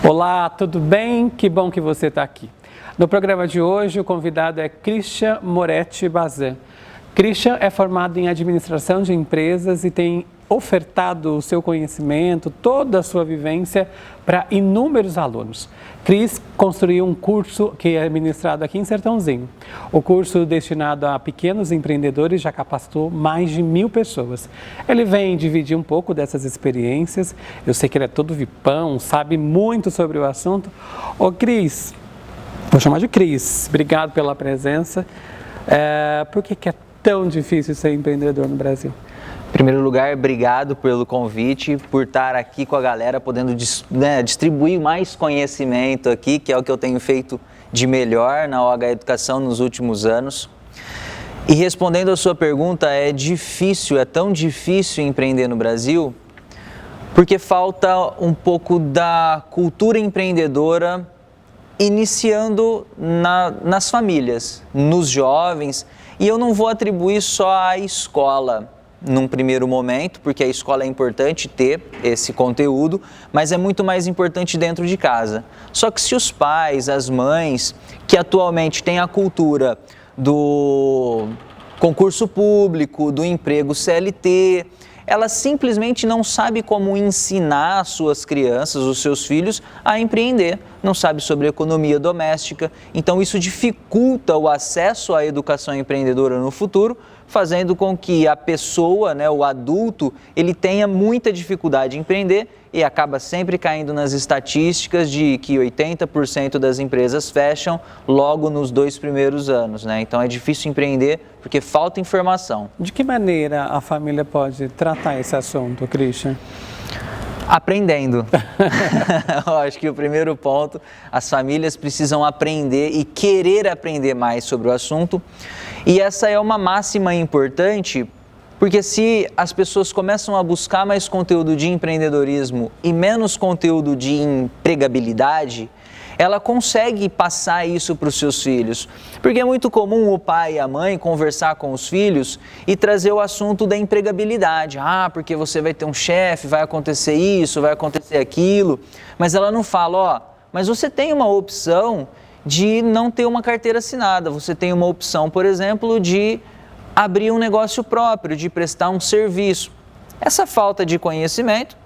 Olá, tudo bem? Que bom que você está aqui. No programa de hoje, o convidado é Christian Moretti Bazan. Christian é formado em administração de empresas e tem ofertado o seu conhecimento, toda a sua vivência para inúmeros alunos. Cris construiu um curso que é ministrado aqui em Sertãozinho. O curso destinado a pequenos empreendedores já capacitou mais de 1000 pessoas. Ele vem dividir um pouco dessas experiências. Eu sei que ele é todo vipão, sabe muito sobre o assunto. Ô Cris, vou chamar de Cris, obrigado pela presença. Por que é tão difícil ser empreendedor no Brasil? Em primeiro lugar, obrigado pelo convite, por estar aqui com a galera, podendo distribuir mais conhecimento aqui, que é o que eu tenho feito de melhor na OH Educação nos últimos anos. E respondendo a sua pergunta, é tão difícil empreender no Brasil, porque falta um pouco da cultura empreendedora iniciando nas famílias, nos jovens, e eu não vou atribuir só à escola num primeiro momento, porque a escola é importante ter esse conteúdo, mas é muito mais importante dentro de casa. Só que se os pais, as mães, que atualmente têm a cultura do concurso público, do emprego CLT, ela simplesmente não sabe como ensinar as suas crianças, os seus filhos, a empreender, não sabe sobre economia doméstica, então isso dificulta o acesso à educação empreendedora no futuro, fazendo com que a pessoa, o adulto, ele tenha muita dificuldade em empreender e acaba sempre caindo nas estatísticas de que 80% das empresas fecham logo nos 2 primeiros anos, Então é difícil empreender porque falta informação. De que maneira a família pode tratar esse assunto, Christian? Aprendendo. Eu acho que o primeiro ponto, as famílias precisam aprender e querer aprender mais sobre o assunto. E essa é uma máxima importante, porque se as pessoas começam a buscar mais conteúdo de empreendedorismo e menos conteúdo de empregabilidade, ela consegue passar isso para os seus filhos. Porque é muito comum o pai e a mãe conversar com os filhos e trazer o assunto da empregabilidade. Porque você vai ter um chefe, vai acontecer isso, vai acontecer aquilo. Mas ela não fala, mas você tem uma opção de não ter uma carteira assinada. Você tem uma opção, por exemplo, de abrir um negócio próprio, de prestar um serviço. Essa falta de conhecimento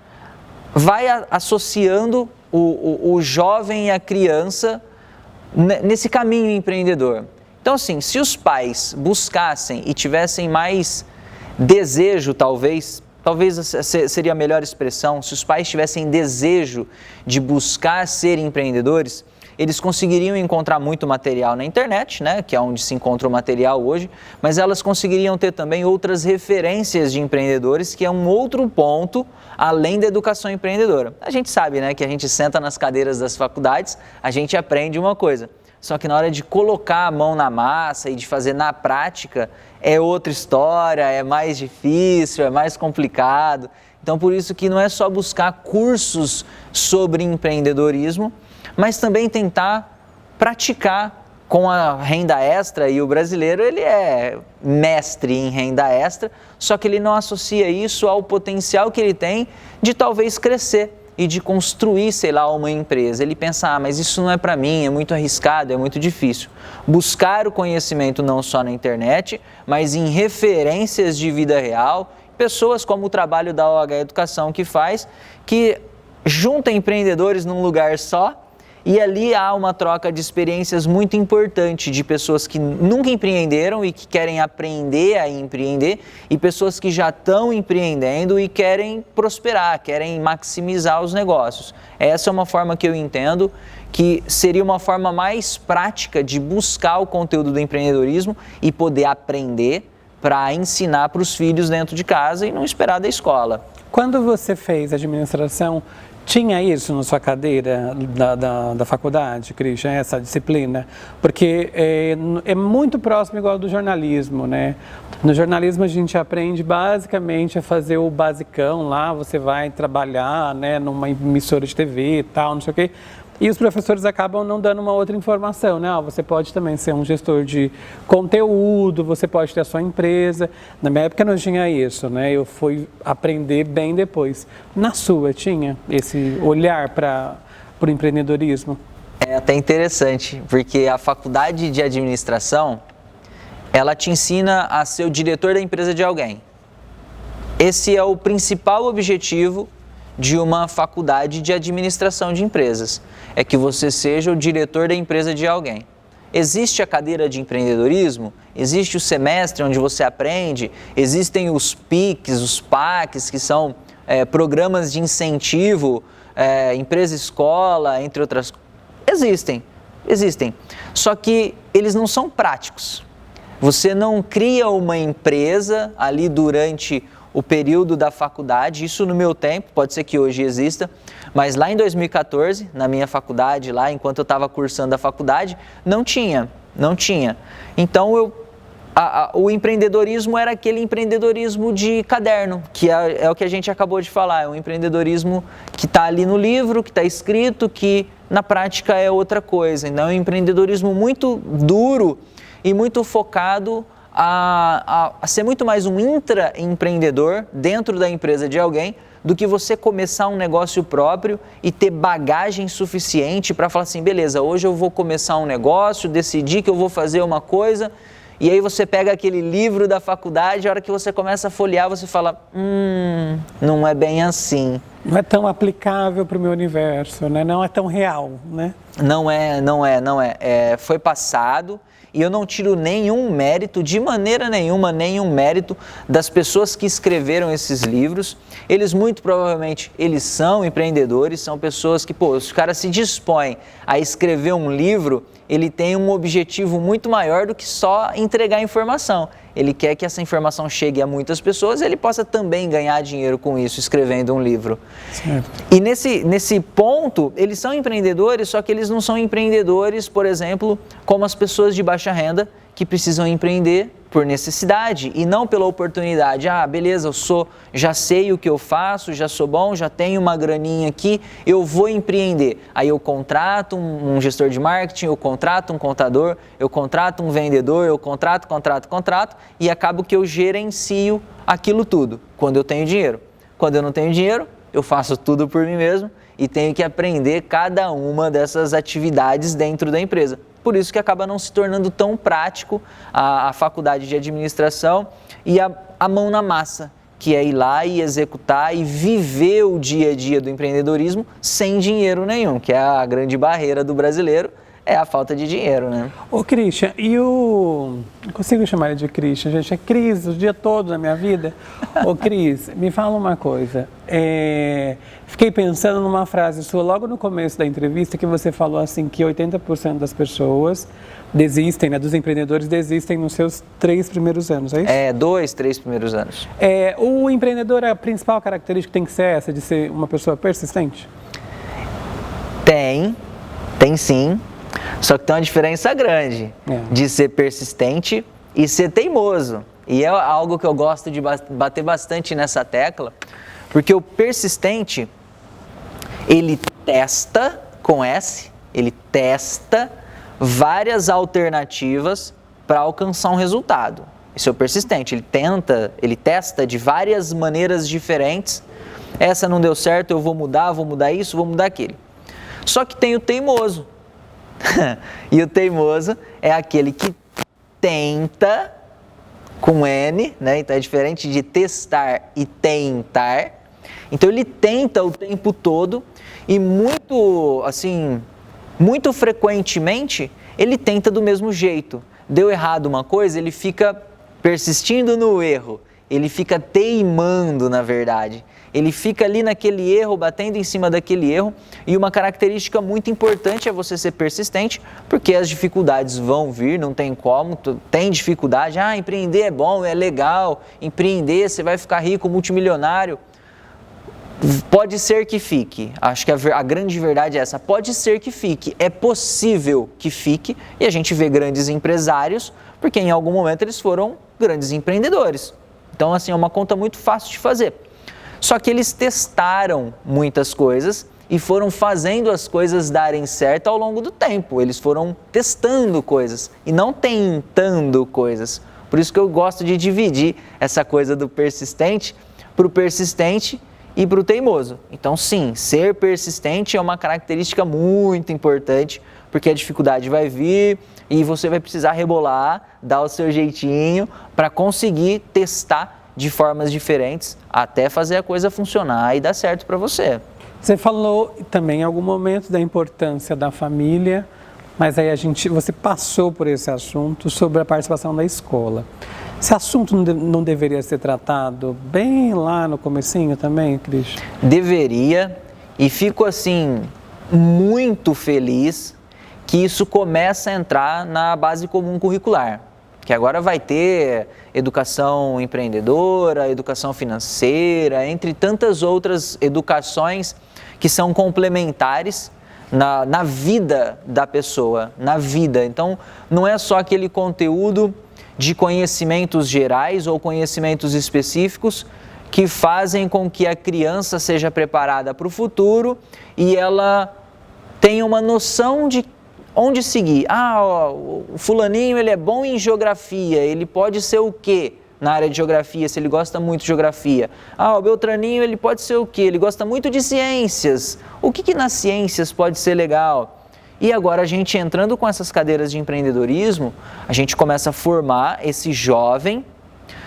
vai associando o jovem e a criança nesse caminho empreendedor. Então, assim, se os pais buscassem e tivessem mais desejo, talvez seria a melhor expressão, se os pais tivessem desejo de buscar ser empreendedores, eles conseguiriam encontrar muito material na internet, que é onde se encontra o material hoje, mas elas conseguiriam ter também outras referências de empreendedores, que é um outro ponto além da educação empreendedora. A gente sabe, que a gente senta nas cadeiras das faculdades, a gente aprende uma coisa, só que na hora de colocar a mão na massa e de fazer na prática, é outra história, é mais difícil, é mais complicado. Então, por isso que não é só buscar cursos sobre empreendedorismo, mas também tentar praticar com a renda extra, e o brasileiro ele é mestre em renda extra, só que ele não associa isso ao potencial que ele tem de talvez crescer e de construir, uma empresa. Ele pensa, mas isso não é para mim, é muito arriscado, é muito difícil. Buscar o conhecimento não só na internet, mas em referências de vida real, pessoas como o trabalho da OH Educação que junta empreendedores num lugar só, e ali há uma troca de experiências muito importante de pessoas que nunca empreenderam e que querem aprender a empreender e pessoas que já estão empreendendo e querem prosperar, querem maximizar os negócios. Essa é uma forma que eu entendo que seria uma forma mais prática de buscar o conteúdo do empreendedorismo e poder aprender para ensinar para os filhos dentro de casa e não esperar da escola. Quando você fez administração, tinha isso na sua cadeira da faculdade, Christian, essa disciplina? Porque é muito próximo igual do jornalismo, No jornalismo a gente aprende basicamente a fazer o basicão lá, você vai trabalhar, numa emissora de TV e tal, não sei o quê. E os professores acabam não dando uma outra informação, né? Você pode também ser um gestor de conteúdo, você pode ter a sua empresa. Na minha época não tinha isso, né? Eu fui aprender bem depois. Na sua, tinha esse olhar para o empreendedorismo? É até interessante, porque a faculdade de administração, ela te ensina a ser o diretor da empresa de alguém. Esse é o principal objetivo de uma faculdade de administração de empresas, é que você seja o diretor da empresa de alguém. Existe a cadeira de empreendedorismo, existe o semestre onde você aprende, existem os PICs, os PACs, que são programas de incentivo, empresa-escola, entre outras coisas. Existem. Só que eles não são práticos. Você não cria uma empresa ali durante o período da faculdade, isso no meu tempo, pode ser que hoje exista, mas lá em 2014, na minha faculdade, lá enquanto eu estava cursando a faculdade, não tinha. Então o empreendedorismo era aquele empreendedorismo de caderno, que é o que a gente acabou de falar, é um empreendedorismo que está ali no livro, que está escrito, que na prática é outra coisa. Então é um empreendedorismo muito duro e muito focado a ser muito mais um intraempreendedor dentro da empresa de alguém do que você começar um negócio próprio e ter bagagem suficiente para falar assim, beleza, hoje eu vou começar um negócio, decidir que eu vou fazer uma coisa, e aí você pega aquele livro da faculdade, a hora que você começa a folhear, você fala, não é bem assim. Não é tão aplicável para o meu universo, né? Não é tão real, né? Não é. Foi passado. E eu não tiro nenhum mérito, de maneira nenhuma, das pessoas que escreveram esses livros. Eles muito provavelmente, eles são empreendedores, são pessoas que, os caras se dispõem a escrever um livro, ele tem um objetivo muito maior do que só entregar informação. Ele quer que essa informação chegue a muitas pessoas e ele possa também ganhar dinheiro com isso, escrevendo um livro. Certo. E nesse ponto, eles são empreendedores, só que eles não são empreendedores, por exemplo, como as pessoas de baixa renda que precisam empreender por necessidade e não pela oportunidade. Beleza, já sei o que eu faço, já sou bom, já tenho uma graninha aqui, eu vou empreender. Aí eu contrato um gestor de marketing, eu contrato um contador, eu contrato um vendedor, eu contrato e acabo que eu gerencio aquilo tudo quando eu tenho dinheiro. Quando eu não tenho dinheiro, eu faço tudo por mim mesmo e tenho que aprender cada uma dessas atividades dentro da empresa. Por isso que acaba não se tornando tão prático a faculdade de administração e a mão na massa, que é ir lá e executar e viver o dia a dia do empreendedorismo sem dinheiro nenhum, que é a grande barreira do brasileiro, é a falta de dinheiro, né? Ô Christian, não consigo chamar ele de Christian, gente, é Cris o dia todo na minha vida. Ô Cris, me fala uma coisa, fiquei pensando numa frase sua logo no começo da entrevista, que você falou assim, que 80% das pessoas desistem, né, dos empreendedores desistem nos seus 3 primeiros anos, é isso? 2, 3 primeiros anos. O empreendedor, a principal característica tem que ser essa, de ser uma pessoa persistente? Tem sim. Só que tem uma diferença grande de ser persistente e ser teimoso. E é algo que eu gosto de bater bastante nessa tecla, porque o persistente, ele testa, com S, ele testa várias alternativas para alcançar um resultado. Esse é o persistente, ele testa de várias maneiras diferentes. Essa não deu certo, eu vou mudar isso, vou mudar aquele. Só que tem o teimoso. E o teimoso é aquele que tenta, com N, né? Então é diferente de testar e tentar. Então ele tenta o tempo todo e muito frequentemente ele tenta do mesmo jeito. Deu errado uma coisa, ele fica persistindo no erro, ele fica teimando, na verdade. Ele fica ali naquele erro, batendo em cima daquele erro, e uma característica muito importante é você ser persistente, porque as dificuldades vão vir, não tem como, tem dificuldade, empreender é bom, é legal, empreender, você vai ficar rico, multimilionário. Pode ser que fique, acho que a grande verdade é essa, pode ser que fique, é possível que fique, e a gente vê grandes empresários, porque em algum momento eles foram grandes empreendedores. Então, assim, é uma conta muito fácil de fazer. Só que eles testaram muitas coisas e foram fazendo as coisas darem certo ao longo do tempo. Eles foram testando coisas e não tentando coisas. Por isso que eu gosto de dividir essa coisa do persistente para o persistente e para o teimoso. Então, sim, ser persistente é uma característica muito importante, porque a dificuldade vai vir e você vai precisar rebolar, dar o seu jeitinho para conseguir testar de formas diferentes até fazer a coisa funcionar e dar certo para você. Você falou também em algum momento da importância da família, mas aí você passou por esse assunto sobre a participação da escola. Esse assunto não deveria ser tratado bem lá no comecinho também, Cris? Deveria, e fico assim muito feliz que isso começa a entrar na base comum curricular, que agora vai ter educação empreendedora, educação financeira, entre tantas outras educações que são complementares na vida da pessoa, na vida. Então, não é só aquele conteúdo de conhecimentos gerais ou conhecimentos específicos que fazem com que a criança seja preparada para o futuro e ela tenha uma noção de onde seguir. O fulaninho ele é bom em geografia, ele pode ser o quê na área de geografia, se ele gosta muito de geografia? O Beltraninho ele pode ser o quê? Ele gosta muito de ciências. O que nas ciências pode ser legal? E agora a gente entrando com essas cadeiras de empreendedorismo, a gente começa a formar esse jovem,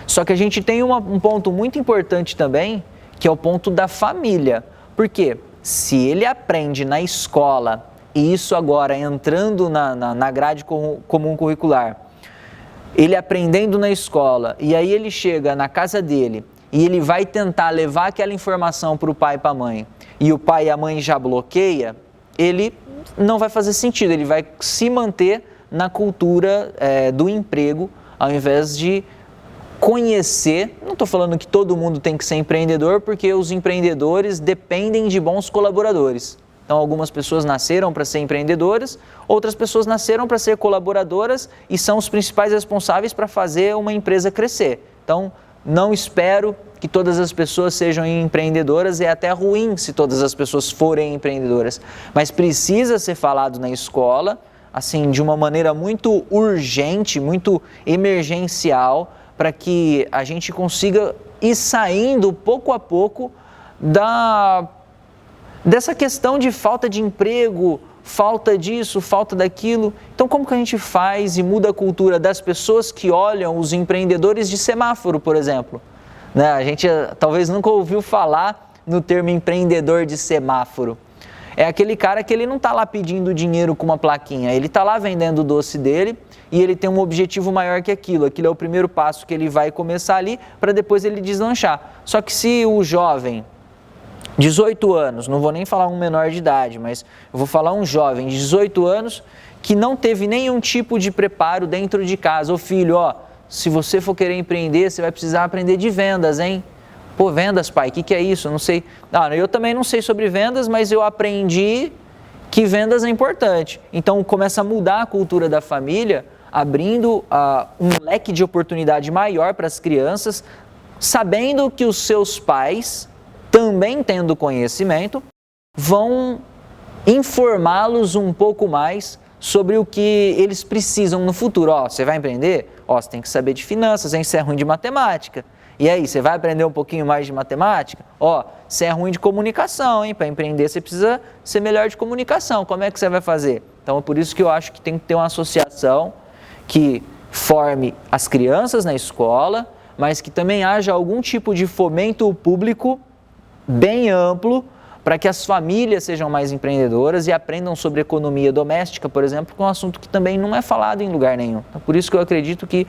só que a gente tem um ponto muito importante também, que é o ponto da família. Por quê? Se ele aprende na escola, e isso agora entrando na grade comum curricular, ele aprendendo na escola, e aí ele chega na casa dele, e ele vai tentar levar aquela informação para o pai e para a mãe, e o pai e a mãe já bloqueia, ele não vai fazer sentido, ele vai se manter na cultura do emprego, ao invés de conhecer. Não estou falando que todo mundo tem que ser empreendedor, porque os empreendedores dependem de bons colaboradores. Então, algumas pessoas nasceram para ser empreendedoras, outras pessoas nasceram para ser colaboradoras e são os principais responsáveis para fazer uma empresa crescer. Então, não espero que todas as pessoas sejam empreendedoras, é até ruim se todas as pessoas forem empreendedoras, mas precisa ser falado na escola, assim, de uma maneira muito urgente, muito emergencial, para que a gente consiga ir saindo pouco a pouco dessa questão de falta de emprego, falta disso, falta daquilo. Então, como que a gente faz e muda a cultura das pessoas que olham os empreendedores de semáforo, por exemplo? Né? A gente talvez nunca ouviu falar no termo empreendedor de semáforo. É aquele cara que ele não está lá pedindo dinheiro com uma plaquinha, ele está lá vendendo o doce dele e ele tem um objetivo maior que aquilo. Aquilo é o primeiro passo que ele vai começar ali para depois ele deslanchar. Só que se o jovem, 18 anos, não vou nem falar um menor de idade, mas eu vou falar um jovem de 18 anos que não teve nenhum tipo de preparo dentro de casa. Ô filho, se você for querer empreender, você vai precisar aprender de vendas, hein? Pô, vendas, pai, o que é isso? Eu não sei. Eu também não sei sobre vendas, mas eu aprendi que vendas é importante. Então, começa a mudar a cultura da família, abrindo um leque de oportunidade maior para as crianças, sabendo que os seus pais, também tendo conhecimento, vão informá-los um pouco mais sobre o que eles precisam no futuro. Você vai empreender? Você tem que saber de finanças, hein? Você é ruim de matemática. E aí, você vai aprender um pouquinho mais de matemática? Você é ruim de comunicação, hein? Para empreender, você precisa ser melhor de comunicação. Como é que você vai fazer? Então, é por isso que eu acho que tem que ter uma associação que forme as crianças na escola, mas que também haja algum tipo de fomento público bem amplo para que as famílias sejam mais empreendedoras e aprendam sobre economia doméstica, por exemplo, que é um assunto que também não é falado em lugar nenhum. Então, por isso que eu acredito que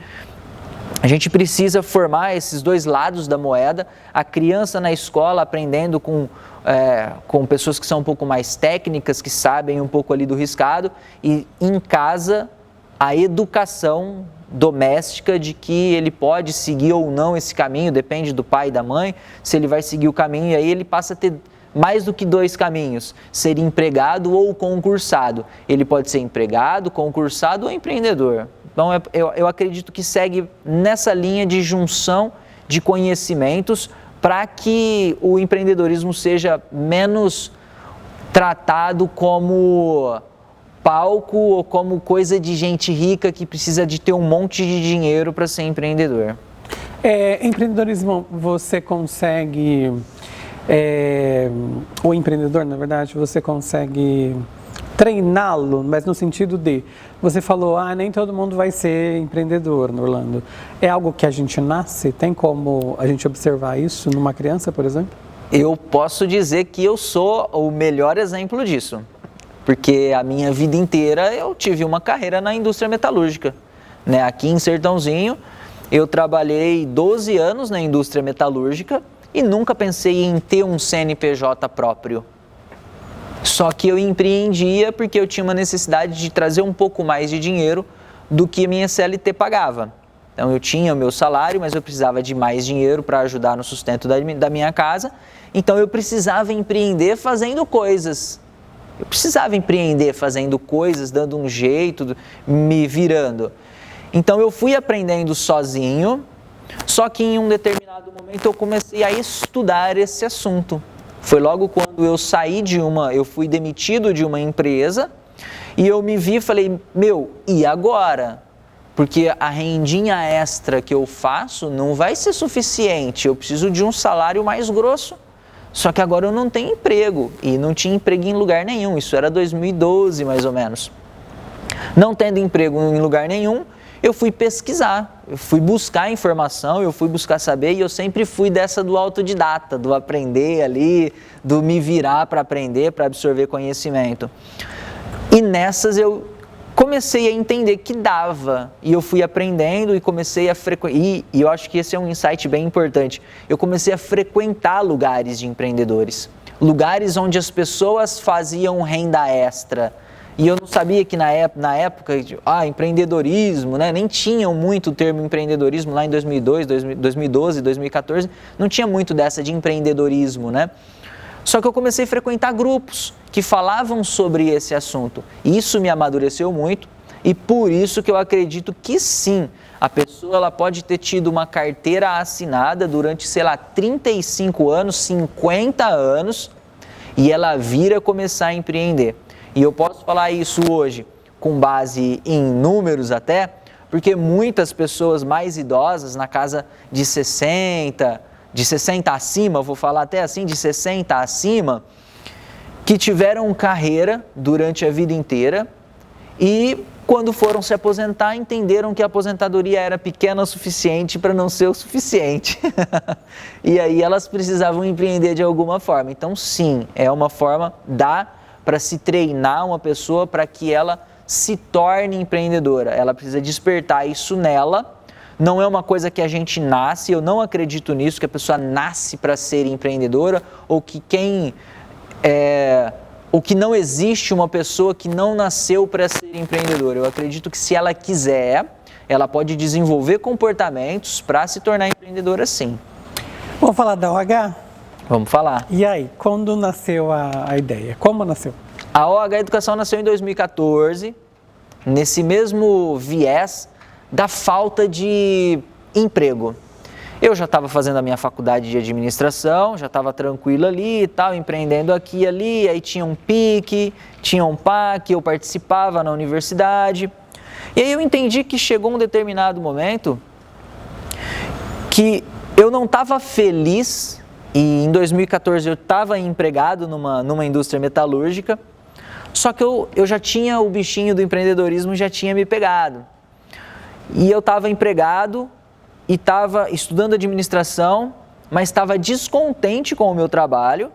a gente precisa formar esses dois lados da moeda, a criança na escola aprendendo com pessoas que são um pouco mais técnicas, que sabem um pouco ali do riscado, e em casa a educação doméstica de que ele pode seguir ou não esse caminho, depende do pai e da mãe, se ele vai seguir o caminho, e aí ele passa a ter mais do que dois caminhos, ser empregado ou concursado. Ele pode ser empregado, concursado ou empreendedor. Então, eu acredito que segue nessa linha de junção de conhecimentos para que o empreendedorismo seja menos tratado como palco ou como coisa de gente rica que precisa de ter um monte de dinheiro para ser empreendedor. Empreendedorismo, você consegue, o empreendedor, na verdade, você consegue treiná-lo, mas no sentido de, você falou, nem todo mundo vai ser empreendedor, Orlando. É algo que a gente nasce? Tem como a gente observar isso numa criança, por exemplo? Eu posso dizer que eu sou o melhor exemplo disso, porque a minha vida inteira eu tive uma carreira na indústria metalúrgica, né? Aqui em Sertãozinho, eu trabalhei 12 anos na indústria metalúrgica e nunca pensei em ter um CNPJ próprio. Só que eu empreendia porque eu tinha uma necessidade de trazer um pouco mais de dinheiro do que a minha CLT pagava. Então eu tinha o meu salário, mas eu precisava de mais dinheiro para ajudar no sustento da minha casa. Então eu precisava empreender fazendo coisas. Eu precisava empreender fazendo coisas, dando um jeito, me virando. Então eu fui aprendendo sozinho, só que em um determinado momento eu comecei a estudar esse assunto. Foi logo quando eu eu fui demitido de uma empresa e eu me vi e falei, e agora? Porque a rendinha extra que eu faço não vai ser suficiente, eu preciso de um salário mais grosso. Só que agora eu não tenho emprego e não tinha emprego em lugar nenhum, isso era 2012 mais ou menos. Não tendo emprego em lugar nenhum, eu fui pesquisar, eu fui buscar informação, eu fui buscar saber e eu sempre fui dessa do autodidata, do aprender ali, do me virar para aprender, para absorver conhecimento. E nessas eu comecei a entender que dava e eu fui aprendendo e comecei a frequentar, e eu acho que esse é um insight bem importante, eu comecei a frequentar lugares de empreendedores, lugares onde as pessoas faziam renda extra. E eu não sabia que na época, empreendedorismo, né? Nem tinham muito o termo empreendedorismo lá em 2012, 2014, não tinha muito dessa de empreendedorismo, né? Só que eu comecei a frequentar grupos que falavam sobre esse assunto. E isso me amadureceu muito e por isso que eu acredito que sim, a pessoa ela pode ter tido uma carteira assinada durante, 35 anos, 50 anos e ela vir a começar a empreender. E eu posso falar isso hoje com base em números até, porque muitas pessoas mais idosas, na casa de 60 acima, vou falar até assim, de 60 acima, que tiveram carreira durante a vida inteira e quando foram se aposentar, entenderam que a aposentadoria era pequena o suficiente para não ser o suficiente. E aí elas precisavam empreender de alguma forma. Então sim, é uma forma para se treinar uma pessoa para que ela se torne empreendedora. Ela precisa despertar isso nela. Não é uma coisa que a gente nasce, eu não acredito nisso, que a pessoa nasce para ser empreendedora, ou que não existe uma pessoa que não nasceu para ser empreendedora. Eu acredito que se ela quiser, ela pode desenvolver comportamentos para se tornar empreendedora sim. Vamos falar da OH? Vamos falar. E aí, quando nasceu a ideia? Como nasceu? A OH Educação nasceu em 2014, nesse mesmo viés da falta de emprego. Eu já estava fazendo a minha faculdade de administração, já estava tranquilo ali e tal, empreendendo aqui e ali, aí tinha um PIC, tinha um PAC, eu participava na universidade. E aí eu entendi que chegou um determinado momento que eu não estava feliz. E em 2014 eu estava empregado numa indústria metalúrgica, só que eu já tinha o bichinho do empreendedorismo, já tinha me pegado. E eu estava empregado e estava estudando administração, mas estava descontente com o meu trabalho.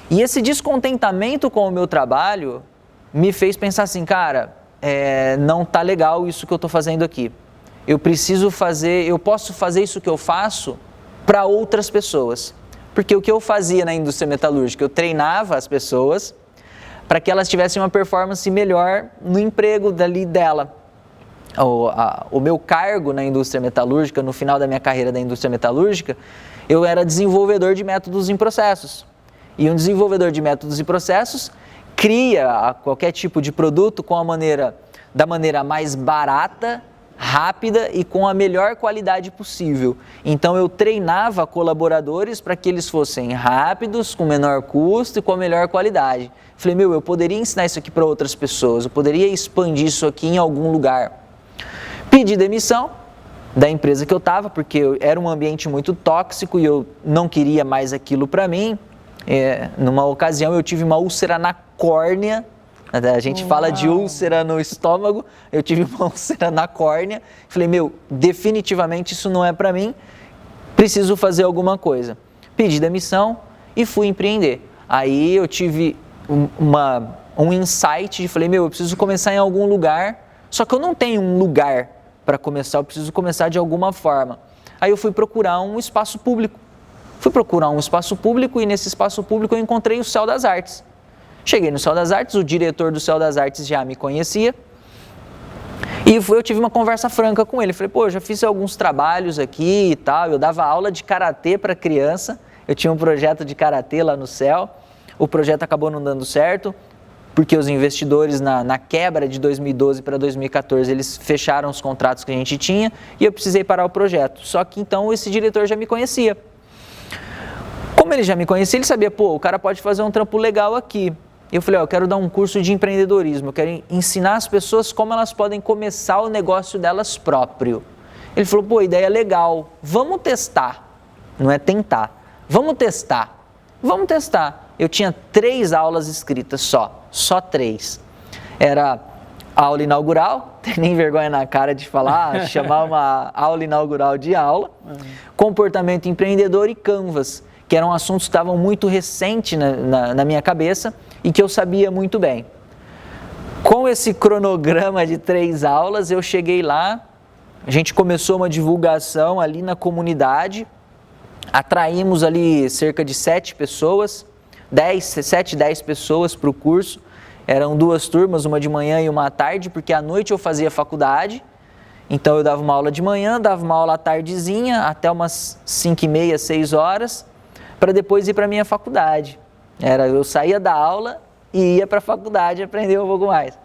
E esse descontentamento com o meu trabalho me fez pensar assim, cara, não tá legal isso que eu estou fazendo aqui. Eu posso fazer isso que eu faço para outras pessoas. Porque o que eu fazia na indústria metalúrgica, eu treinava as pessoas para que elas tivessem uma performance melhor no emprego dela. O meu cargo na indústria metalúrgica, no final da minha carreira da indústria metalúrgica, eu era desenvolvedor de métodos e processos. E um desenvolvedor de métodos e processos cria qualquer tipo de produto da maneira mais barata, rápida e com a melhor qualidade possível. Então eu treinava colaboradores para que eles fossem rápidos, com menor custo e com a melhor qualidade. Falei, eu poderia ensinar isso aqui para outras pessoas, eu poderia expandir isso aqui em algum lugar. Pedi demissão da empresa que eu estava, porque era um ambiente muito tóxico e eu não queria mais aquilo para mim. Numa ocasião eu tive uma úlcera na córnea. A gente fala de úlcera no estômago, eu tive uma úlcera na córnea. Falei, definitivamente isso não é para mim, preciso fazer alguma coisa. Pedi demissão e fui empreender. Aí eu tive um insight de, falei, eu preciso começar em algum lugar, só que eu não tenho um lugar para começar, eu preciso começar de alguma forma. Aí eu fui procurar um espaço público. E nesse espaço público eu encontrei o Céu das Artes. Cheguei no Céu das Artes, o diretor do Céu das Artes já me conhecia e eu tive uma conversa franca com ele. Falei, eu já fiz alguns trabalhos aqui e tal, eu dava aula de karatê para criança, eu tinha um projeto de karatê lá no Céu, o projeto acabou não dando certo, porque os investidores na quebra de 2012 para 2014, eles fecharam os contratos que a gente tinha e eu precisei parar o projeto. Só que então esse diretor já me conhecia. Como ele já me conhecia, ele sabia, o cara pode fazer um trampo legal aqui. Eu falei, eu quero dar um curso de empreendedorismo, eu quero ensinar as pessoas como elas podem começar o negócio delas próprio. Ele falou, ideia legal, vamos testar, não é tentar, vamos testar. Eu tinha 3 aulas escritas só 3. Era aula inaugural, tem nem vergonha na cara de falar, chamar uma aula inaugural de aula, comportamento empreendedor e Canvas, que eram assuntos que estavam muito recentes na minha cabeça e que eu sabia muito bem. Com esse cronograma de 3 aulas, eu cheguei lá, a gente começou uma divulgação ali na comunidade, atraímos ali cerca de 7 pessoas, 10 pessoas para o curso, eram 2 turmas, uma de manhã e uma à tarde, porque à noite eu fazia faculdade, então eu dava uma aula de manhã, dava uma aula à tardezinha, até umas 5h30, 6 horas, para depois ir para a minha faculdade. Eu saía da aula e ia para a faculdade aprender um pouco mais.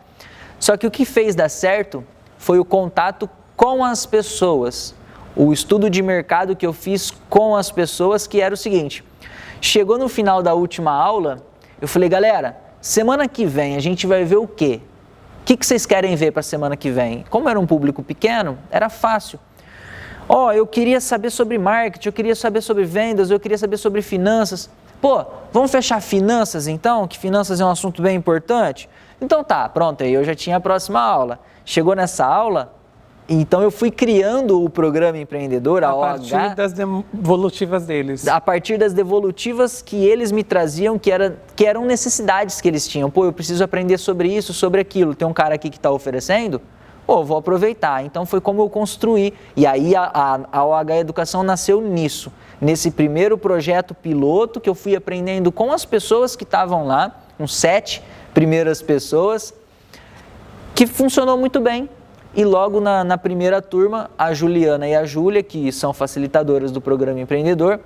Só que o que fez dar certo foi o contato com as pessoas, o estudo de mercado que eu fiz com as pessoas, que era o seguinte, chegou no final da última aula, eu falei, galera, semana que vem a gente vai ver o quê? O que vocês querem ver para a semana que vem? Como era um público pequeno, era fácil. Eu queria saber sobre marketing, eu queria saber sobre vendas, eu queria saber sobre finanças. Vamos fechar finanças então, que finanças é um assunto bem importante? Então tá, pronto, aí eu já tinha a próxima aula. Chegou nessa aula, então eu fui criando o programa empreendedor, a OH. A partir das devolutivas deles. A partir das devolutivas que eles me traziam, que eram necessidades que eles tinham. Eu preciso aprender sobre isso, sobre aquilo. Tem um cara aqui que está oferecendo? Vou aproveitar. Então foi como eu construí. E aí a OH Educação nasceu nisso. Nesse primeiro projeto piloto que eu fui aprendendo com as pessoas que estavam lá, com 7 primeiras pessoas, que funcionou muito bem. E logo na primeira turma, a Juliana e a Júlia, que são facilitadoras do programa empreendedor,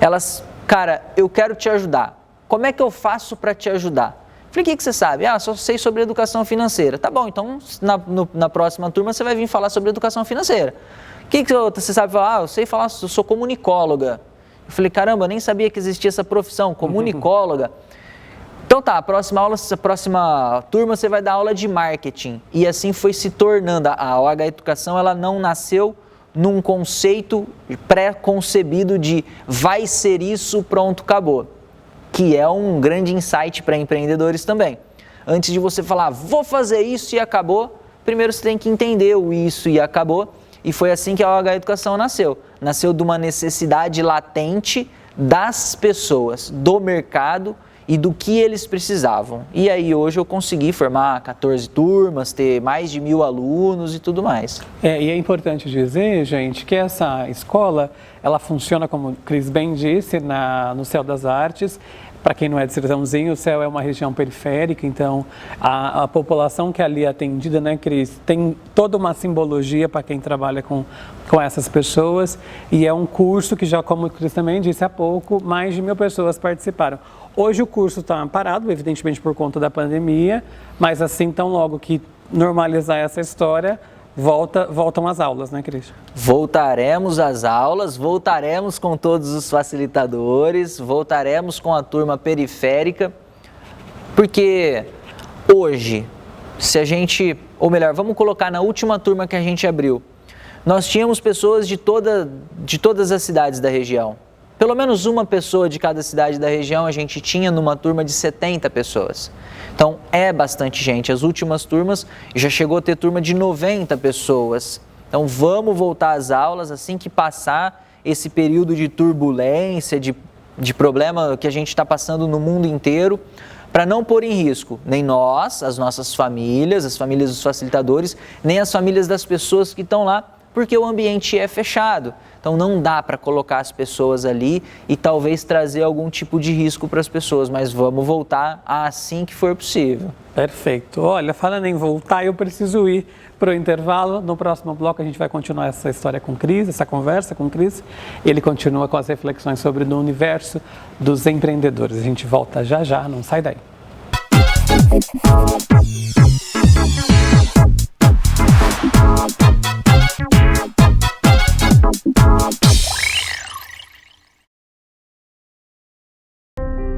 elas, cara, eu quero te ajudar. Como é que eu faço para te ajudar? Falei, o que você sabe? Só sei sobre educação financeira. Tá bom, então na próxima turma você vai vir falar sobre educação financeira. O que você sabe falar? Eu sei falar, eu sou comunicóloga. Eu falei, caramba, eu nem sabia que existia essa profissão, comunicóloga. Então tá, a próxima turma você vai dar aula de marketing. E assim foi se tornando. A OH Educação, ela não nasceu num conceito pré-concebido de vai ser isso, pronto, acabou. Que é um grande insight para empreendedores também. Antes de você falar, vou fazer isso e acabou, primeiro você tem que entender o isso e acabou. E foi assim que a OH Educação nasceu. Nasceu de uma necessidade latente das pessoas, do mercado e do que eles precisavam. E aí hoje eu consegui formar 14 turmas, ter mais de 1.000 alunos e tudo mais. E é importante dizer, gente, que essa escola, ela funciona, como o Cris bem disse, no Céu das Artes. Para quem não é de Sertãozinho, o Céu é uma região periférica, então a população que ali é atendida, né, Cris, tem toda uma simbologia para quem trabalha com essas pessoas, e é um curso que já, como o Cris também disse há pouco, mais de 1.000 pessoas participaram. Hoje o curso está parado, evidentemente por conta da pandemia, mas assim, tão logo que normalizar essa história, voltam às aulas, né, Cristian? Voltaremos às aulas, voltaremos com todos os facilitadores, voltaremos com a turma periférica, porque hoje, ou melhor, vamos colocar na última turma que a gente abriu, nós tínhamos pessoas de todas as cidades da região. Pelo menos uma pessoa de cada cidade da região a gente tinha numa turma de 70 pessoas. Então, é bastante gente. As últimas turmas já chegou a ter turma de 90 pessoas. Então, vamos voltar às aulas assim que passar esse período de turbulência, de problema que a gente está passando no mundo inteiro, para não pôr em risco nem nós, as nossas famílias, as famílias dos facilitadores, nem as famílias das pessoas que estão lá, porque o ambiente é fechado. Então não dá para colocar as pessoas ali e talvez trazer algum tipo de risco para as pessoas, mas vamos voltar assim que for possível. Perfeito. Olha, falando em voltar, eu preciso ir para o intervalo. No próximo bloco a gente vai continuar essa história com Cris, essa conversa com Cris. Ele continua com as reflexões sobre o universo dos empreendedores. A gente volta já já, não sai daí.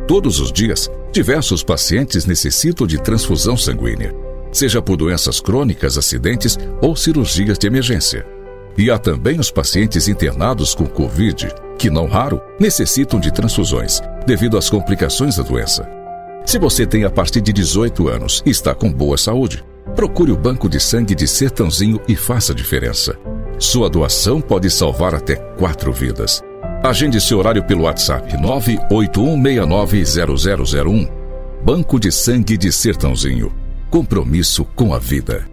Todos os dias, diversos pacientes necessitam de transfusão sanguínea, seja por doenças crônicas, acidentes ou cirurgias de emergência. E há também os pacientes internados com Covid, que não raro necessitam de transfusões, devido às complicações da doença. Se você tem a partir de 18 anos e está com boa saúde, procure o Banco de Sangue de Sertãozinho e faça a diferença. Sua doação pode salvar até 4 vidas. Agende seu horário pelo WhatsApp 981690001. Banco de Sangue de Sertãozinho. Compromisso com a vida.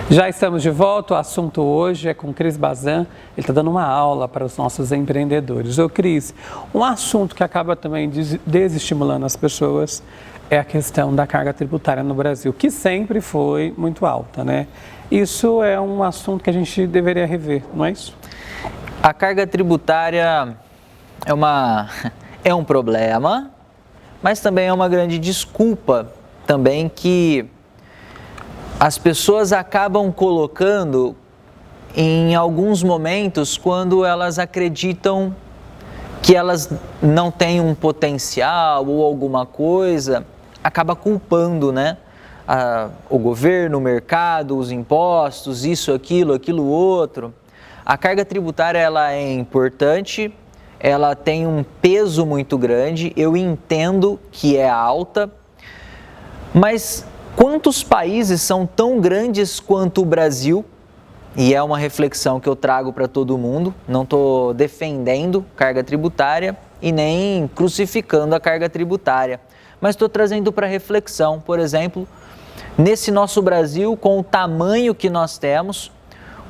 Já estamos de volta, o assunto hoje é com Cris Bazan, ele está dando uma aula para os nossos empreendedores. Ô Cris, um assunto que acaba também desestimulando as pessoas é a questão da carga tributária no Brasil, que sempre foi muito alta, né? Isso é um assunto que a gente deveria rever, não é isso? A carga tributária é um problema, mas também é uma grande desculpa também que as pessoas acabam colocando em alguns momentos quando elas acreditam que elas não têm um potencial ou alguma coisa, acaba culpando, né? O governo, o mercado, os impostos, isso, aquilo outro. A carga tributária ela é importante, ela tem um peso muito grande, eu entendo que é alta, mas quantos países são tão grandes quanto o Brasil? E é uma reflexão que eu trago para todo mundo. Não estou defendendo carga tributária e nem crucificando a carga tributária, mas estou trazendo para reflexão, por exemplo, nesse nosso Brasil, com o tamanho que nós temos,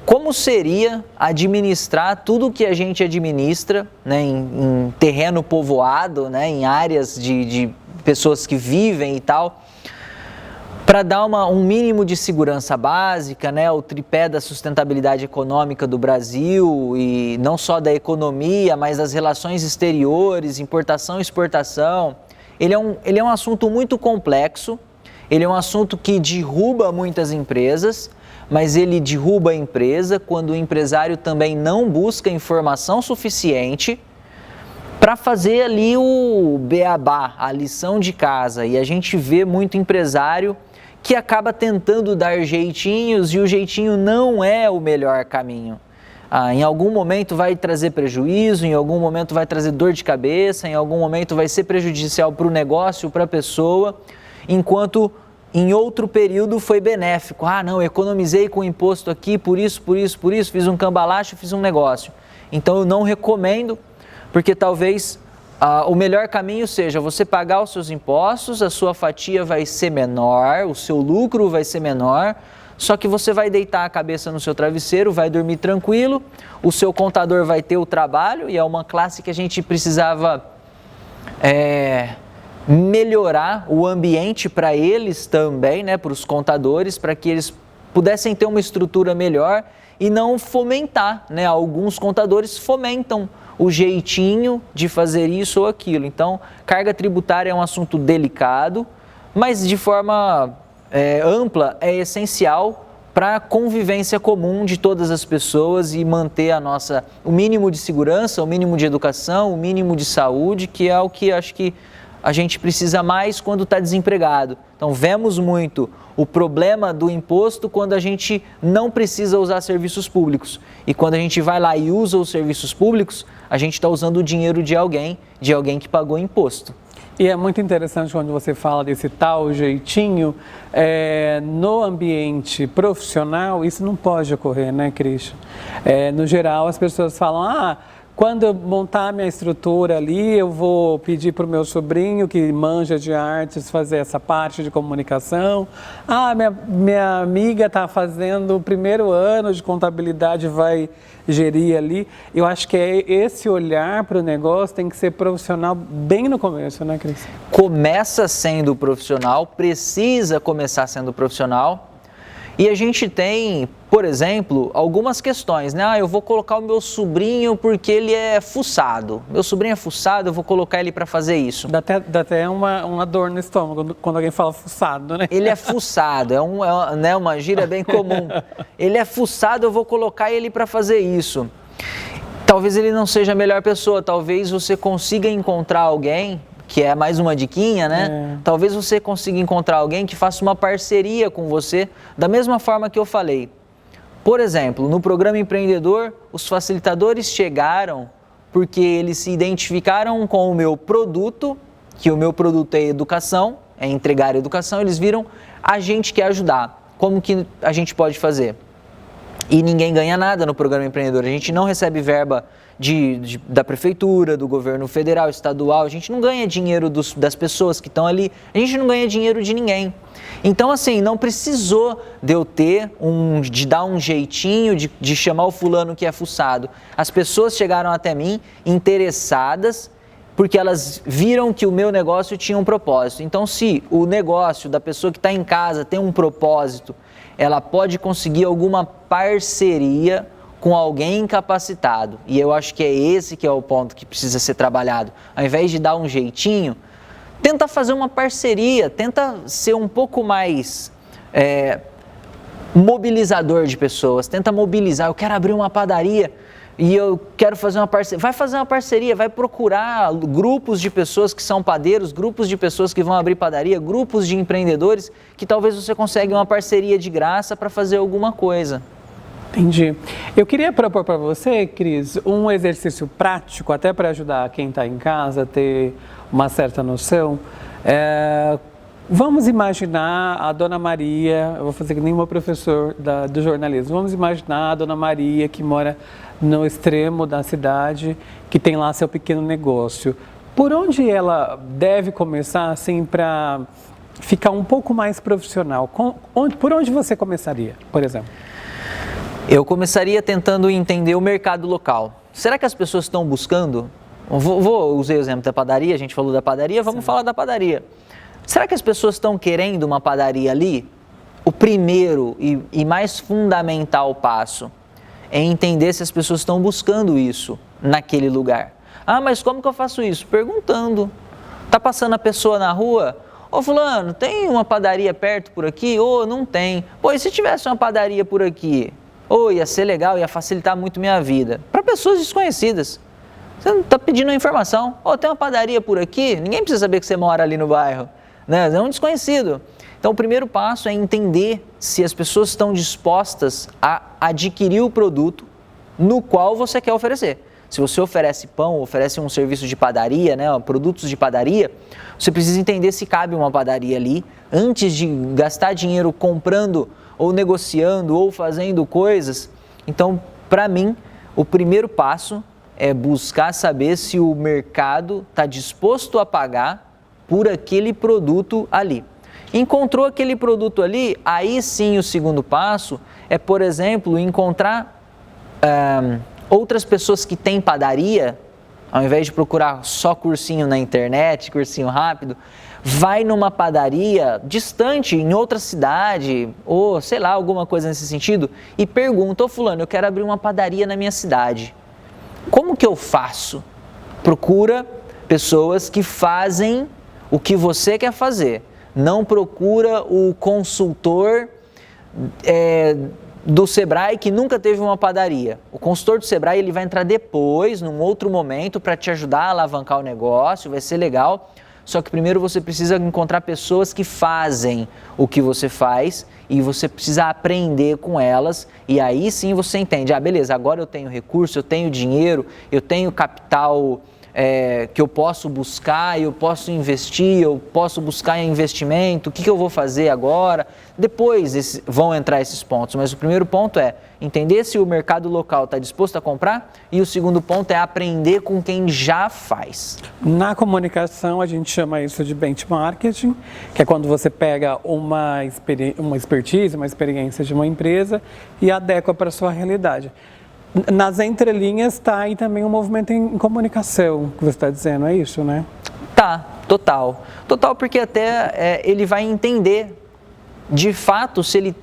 como seria administrar tudo o que a gente administra, né, em terreno povoado, né, em áreas de pessoas que vivem e tal, para dar um mínimo de segurança básica, né, o tripé da sustentabilidade econômica do Brasil, e não só da economia, mas das relações exteriores, importação e exportação. Ele é um assunto muito complexo, ele é um assunto que derruba muitas empresas, mas ele derruba a empresa quando o empresário também não busca informação suficiente para fazer ali o beabá, a lição de casa. E a gente vê muito empresário que acaba tentando dar jeitinhos e o jeitinho não é o melhor caminho. Em algum momento vai trazer prejuízo, em algum momento vai trazer dor de cabeça, em algum momento vai ser prejudicial para o negócio, para a pessoa, enquanto em outro período foi benéfico. Não, economizei com o imposto aqui, por isso, fiz um cambalacho, fiz um negócio. Então eu não recomendo, porque talvez o melhor caminho seja você pagar os seus impostos, a sua fatia vai ser menor, o seu lucro vai ser menor, só que você vai deitar a cabeça no seu travesseiro, vai dormir tranquilo, o seu contador vai ter o trabalho, e é uma classe que a gente precisava melhorar o ambiente para eles também, né, para os contadores, para que eles pudessem ter uma estrutura melhor e não fomentar, né? Alguns contadores fomentam o jeitinho de fazer isso ou aquilo. Então, carga tributária é um assunto delicado, mas de forma ampla é essencial para a convivência comum de todas as pessoas e manter o mínimo de segurança, o mínimo de educação, o mínimo de saúde, que é o que acho que a gente precisa mais quando está desempregado. Então, vemos muito o problema do imposto quando a gente não precisa usar serviços públicos. E quando a gente vai lá e usa os serviços públicos, a gente está usando o dinheiro de alguém que pagou imposto. E é muito interessante quando você fala desse tal jeitinho, no ambiente profissional, isso não pode ocorrer, né, Christian? No geral, as pessoas falam, quando eu montar minha estrutura ali, eu vou pedir para o meu sobrinho, que manja de artes, fazer essa parte de comunicação. Minha amiga está fazendo o primeiro ano de contabilidade, vai gerir ali. Eu acho que esse olhar para o negócio tem que ser profissional bem no começo, né, Cris? Começa sendo profissional, precisa começar sendo profissional. E a gente tem, por exemplo, algumas questões, né? Eu vou colocar o meu sobrinho porque ele é fuçado. Meu sobrinho é fuçado, eu vou colocar ele para fazer isso. Dá até uma dor no estômago quando alguém fala fuçado, né? Ele é fuçado, né, uma gíria bem comum. Ele é fuçado, eu vou colocar ele para fazer isso. Talvez ele não seja a melhor pessoa, talvez você consiga encontrar alguém, que é mais uma diquinha, né? Talvez você consiga encontrar alguém que faça uma parceria com você, da mesma forma que eu falei. Por exemplo, no programa empreendedor, os facilitadores chegaram porque eles se identificaram com o meu produto, que o meu produto é educação, é entregar educação, eles viram a gente quer ajudar. Como que a gente pode fazer? E ninguém ganha nada no programa empreendedor, a gente não recebe verba da prefeitura, do governo federal, estadual, a gente não ganha dinheiro das pessoas que estão ali, a gente não ganha dinheiro de ninguém. Então, assim, não precisou de eu de dar um jeitinho, de chamar o fulano que é fuçado. As pessoas chegaram até mim interessadas porque elas viram que o meu negócio tinha um propósito. Então, se o negócio da pessoa que está em casa tem um propósito, ela pode conseguir alguma parceria com alguém capacitado. E eu acho que é esse que é o ponto que precisa ser trabalhado. Ao invés de dar um jeitinho, tenta fazer uma parceria, tenta ser um pouco mais mobilizador de pessoas, tenta mobilizar. Eu quero abrir uma padaria e eu quero fazer uma parceria. Vai fazer uma parceria, vai procurar grupos de pessoas que são padeiros, grupos de pessoas que vão abrir padaria, grupos de empreendedores que talvez você consiga uma parceria de graça para fazer alguma coisa. Entendi. Eu queria propor para você, Cris, um exercício prático, até para ajudar quem está em casa a ter uma certa noção. Vamos imaginar a Dona Maria, eu vou fazer que nem meu professor do jornalismo, vamos imaginar a Dona Maria que mora no extremo da cidade, que tem lá seu pequeno negócio. Por onde ela deve começar, assim, para ficar um pouco mais profissional? Por onde você começaria, por exemplo? Eu começaria tentando entender o mercado local. Será que as pessoas estão buscando? Usei o exemplo da padaria, a gente falou da padaria, vamos falar da padaria. Será que as pessoas estão querendo uma padaria ali? O primeiro e mais fundamental passo é entender se as pessoas estão buscando isso naquele lugar. Mas como que eu faço isso? Perguntando. Tá passando a pessoa na rua? Ô fulano, tem uma padaria perto por aqui? Não tem. E se tivesse uma padaria por aqui? Ia ser legal, ia facilitar muito minha vida. Para pessoas desconhecidas. Você não está pedindo uma informação. Tem uma padaria por aqui? Ninguém precisa saber que você mora ali no bairro. Né? É um desconhecido. Então, o primeiro passo é entender se as pessoas estão dispostas a adquirir o produto no qual você quer oferecer. Se você oferece pão, oferece um serviço de padaria, né, produtos de padaria, você precisa entender se cabe uma padaria ali antes de gastar dinheiro comprando ou negociando ou fazendo coisas. Então, para mim, o primeiro passo é buscar saber se o mercado está disposto a pagar por aquele produto ali. Encontrou aquele produto ali, aí sim o segundo passo é, por exemplo, encontrar outras pessoas que têm padaria ao invés de procurar só cursinho na internet, cursinho rápido, vai numa padaria distante, em outra cidade, ou sei lá, alguma coisa nesse sentido, e pergunta: ô fulano, eu quero abrir uma padaria na minha cidade. Como que eu faço? Procura pessoas que fazem o que você quer fazer. Não procura o consultor do Sebrae que nunca teve uma padaria. O consultor do Sebrae ele vai entrar depois, num outro momento, para te ajudar a alavancar o negócio, vai ser legal. Só que primeiro você precisa encontrar pessoas que fazem o que você faz e você precisa aprender com elas, e aí sim você entende: ah, beleza, agora eu tenho recurso, eu tenho dinheiro, eu tenho capital que eu posso buscar, eu posso investir, eu posso buscar em investimento, o que eu vou fazer agora? Depois vão entrar esses pontos, mas o primeiro ponto é entender se o mercado local está disposto a comprar, e o segundo ponto é aprender com quem já faz. Na comunicação a gente chama isso de benchmarking, que é quando você pega uma expertise, uma experiência de uma empresa e adequa para a sua realidade. Nas entrelinhas está aí também um movimento em comunicação, que você está dizendo, é isso, né? Tá, total. Total, porque até ele vai entender, de fato, se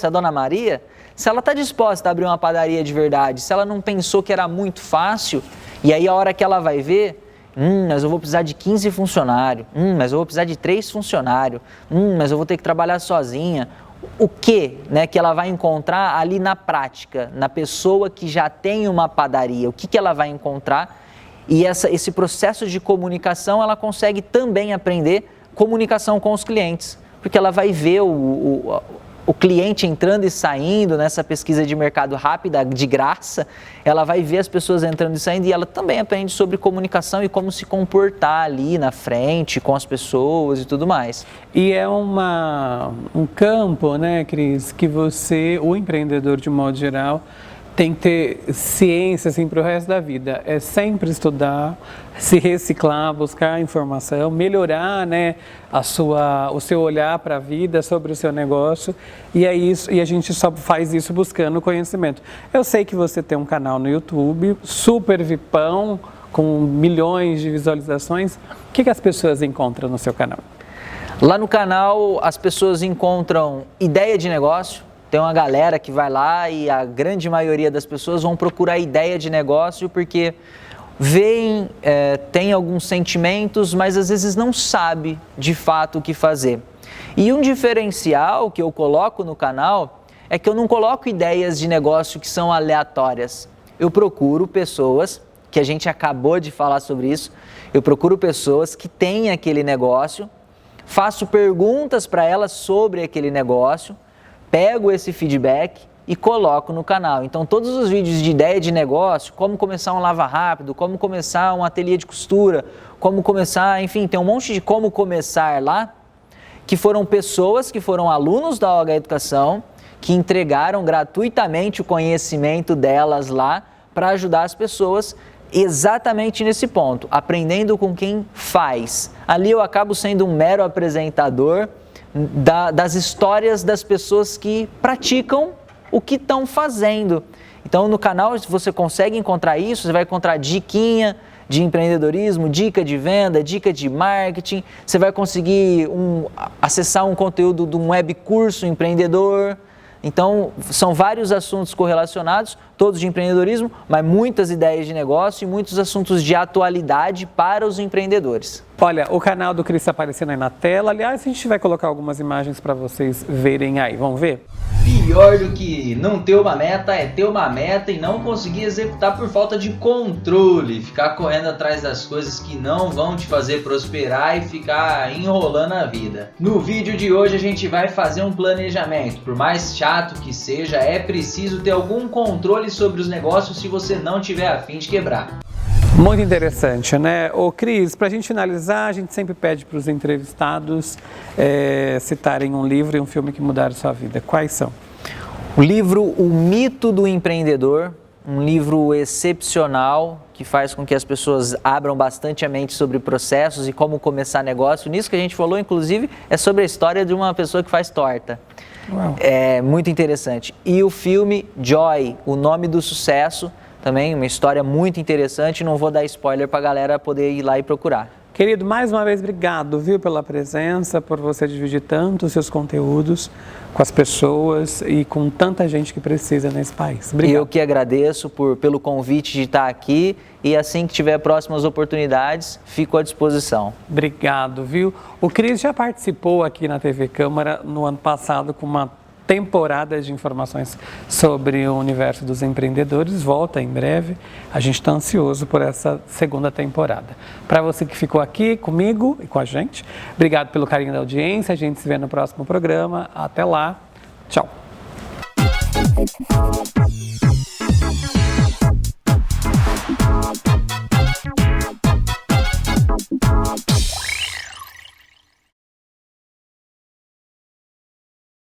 a Dona Maria, se ela está disposta a abrir uma padaria de verdade, se ela não pensou que era muito fácil, e aí a hora que ela vai ver, mas eu vou precisar de 15 funcionários, mas eu vou precisar de 3 funcionários, mas eu vou ter que trabalhar sozinha. O que, né, que ela vai encontrar ali na prática, na pessoa que já tem uma padaria, o que ela vai encontrar, e esse processo de comunicação ela consegue também aprender comunicação com os clientes, porque ela vai ver o cliente entrando e saindo nessa pesquisa de mercado rápida, de graça, ela vai ver as pessoas entrando e saindo, e ela também aprende sobre comunicação e como se comportar ali na frente com as pessoas e tudo mais. E é um campo, né, Cris, que o empreendedor de modo geral, tem que ter ciência assim, para o resto da vida. É sempre estudar, se reciclar, buscar informação, melhorar, né, o seu olhar para a vida, sobre o seu negócio. E é isso, e a gente só faz isso buscando conhecimento. Eu sei que você tem um canal no YouTube, super vipão, com milhões de visualizações. O que as pessoas encontram no seu canal? Lá no canal as pessoas encontram ideia de negócio. Tem uma galera que vai lá e a grande maioria das pessoas vão procurar ideia de negócio porque veem, tem alguns sentimentos, mas às vezes não sabe de fato o que fazer. E um diferencial que eu coloco no canal é que eu não coloco ideias de negócio que são aleatórias. Eu procuro pessoas, que a gente acabou de falar sobre isso, eu procuro pessoas que têm aquele negócio, faço perguntas para elas sobre aquele negócio, pego esse feedback e coloco no canal. Então todos os vídeos de ideia de negócio, como começar um lava rápido, como começar um ateliê de costura, como começar, enfim, tem um monte de como começar lá, que foram pessoas que foram alunos da OH Educação, que entregaram gratuitamente o conhecimento delas lá para ajudar as pessoas exatamente nesse ponto, aprendendo com quem faz. Ali eu acabo sendo um mero apresentador das histórias das pessoas que praticam o que estão fazendo. Então no canal você consegue encontrar isso, você vai encontrar diquinha de empreendedorismo, dica de venda, dica de marketing, você vai conseguir acessar um conteúdo de um web curso empreendedor. Então, são vários assuntos correlacionados, todos de empreendedorismo, mas muitas ideias de negócio e muitos assuntos de atualidade para os empreendedores. Olha, o canal do Cris está aparecendo aí na tela. Aliás, a gente vai colocar algumas imagens para vocês verem aí. Vamos ver? Pior do que não ter uma meta é ter uma meta e não conseguir executar por falta de controle. Ficar correndo atrás das coisas que não vão te fazer prosperar e ficar enrolando a vida. No vídeo de hoje a gente vai fazer um planejamento. Por mais chato que seja, é preciso ter algum controle sobre os negócios se você não tiver a fim de quebrar. Muito interessante, né? Ô Cris, para a gente finalizar, a gente sempre pede para os entrevistados citarem um livro e um filme que mudaram sua vida. Quais são? O livro O Mito do Empreendedor, um livro excepcional que faz com que as pessoas abram bastante a mente sobre processos e como começar negócio. Nisso que a gente falou, inclusive, é sobre a história de uma pessoa que faz torta. Uau. É muito interessante. E o filme Joy, O Nome do Sucesso, também, uma história muito interessante, não vou dar spoiler para a galera poder ir lá e procurar. Querido, mais uma vez, obrigado, viu, pela presença, por você dividir tanto os seus conteúdos com as pessoas e com tanta gente que precisa nesse país. Obrigado. Eu que agradeço pelo convite de estar aqui e assim que tiver próximas oportunidades, fico à disposição. Obrigado, viu? O Cris já participou aqui na TV Câmara no ano passado com uma temporada de informações sobre o universo dos empreendedores. Volta em breve. A gente está ansioso por essa segunda temporada. Para você que ficou aqui comigo e com a gente, obrigado pelo carinho da audiência. A gente se vê no próximo programa. Até lá. Tchau.